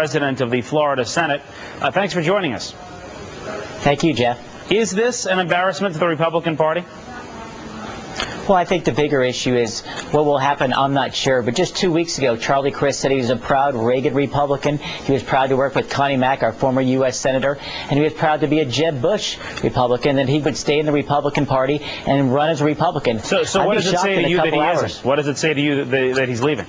president of the Florida Senate. Thanks for joining us. Thank you, Jeff. Is this an embarrassment to the Republican Party? Well, I think the bigger issue is what will happen. I'm not sure. But just 2 weeks ago, Charlie Crist said he was a proud Reagan Republican. He was proud to work with Connie Mack, our former U.S. Senator, and he was proud to be a Jeb Bush Republican, that he would stay in the Republican Party and run as a Republican. So what does it say to you that he isn't? What does it say to you that he's leaving?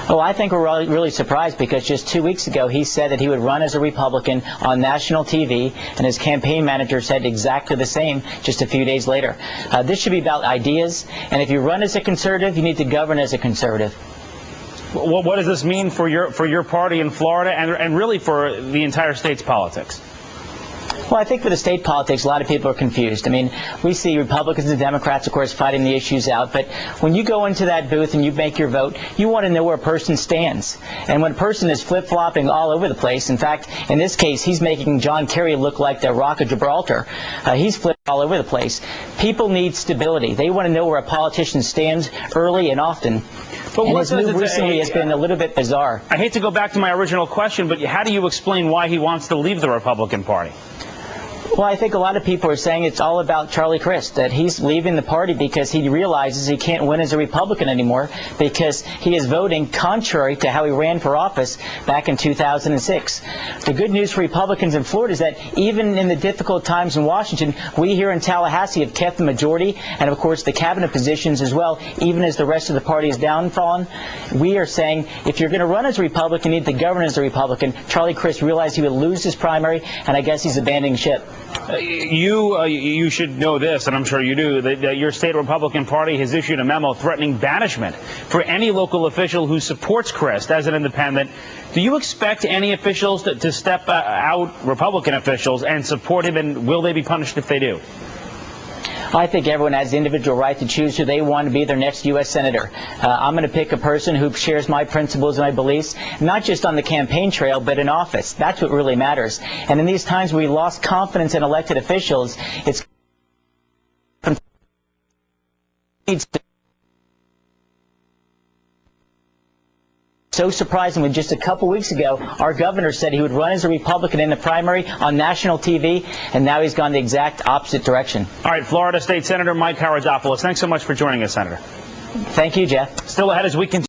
Oh, I think we're really surprised because just 2 weeks ago he said that he would run as a Republican on national TV, and his campaign manager said exactly the same just a few days later. This should be about ideas, and if you run as a conservative, you need to govern as a conservative. Well, what does this mean for your party in Florida and really for the entire state's politics? Well, I think for the state politics, a lot of people are confused. I mean, we see Republicans and Democrats, of course, fighting the issues out. But when you go into that booth and you make your vote, you want to know where a person stands. And when a person is flip-flopping all over the place, in fact, in this case, he's making John Kerry look like the Rock of Gibraltar. He's flipping all over the place. People need stability. They want to know where a politician stands early and often. But and his move recently has been a little bit bizarre. I hate to go back to my original question, but how do you explain why he wants to leave the Republican Party? Well, I think a lot of people are saying it's all about Charlie Crist, that he's leaving the party because he realizes he can't win as a Republican anymore because he is voting contrary to how he ran for office back in 2006. The good news for Republicans in Florida is that even in the difficult times in Washington, we here in Tallahassee have kept the majority and, of course, the cabinet positions as well, even as the rest of the party is downfallen. We are saying if you're going to run as a Republican, you need to govern as a Republican. Charlie Crist realized he would lose his primary, and I guess he's abandoning ship. You should know this, and I'm sure you do, that your state Republican Party has issued a memo threatening banishment for any local official who supports Crist as an independent. Do you expect any officials to step out, Republican officials, and support him, and will they be punished if they do? I think everyone has the individual right to choose who they want to be their next U.S. Senator. I'm going to pick a person who shares my principles and my beliefs, not just on the campaign trail, but in office. That's what really matters. And in these times where we lost confidence in elected officials, it's so surprising when just a couple weeks ago our governor said he would run as a Republican in the primary on national TV, and now he's gone the exact opposite direction. All right, Florida State Senator Mike Haridopolos, thanks so much for joining us, Senator. Thank you, Jeff. Still ahead as we continue.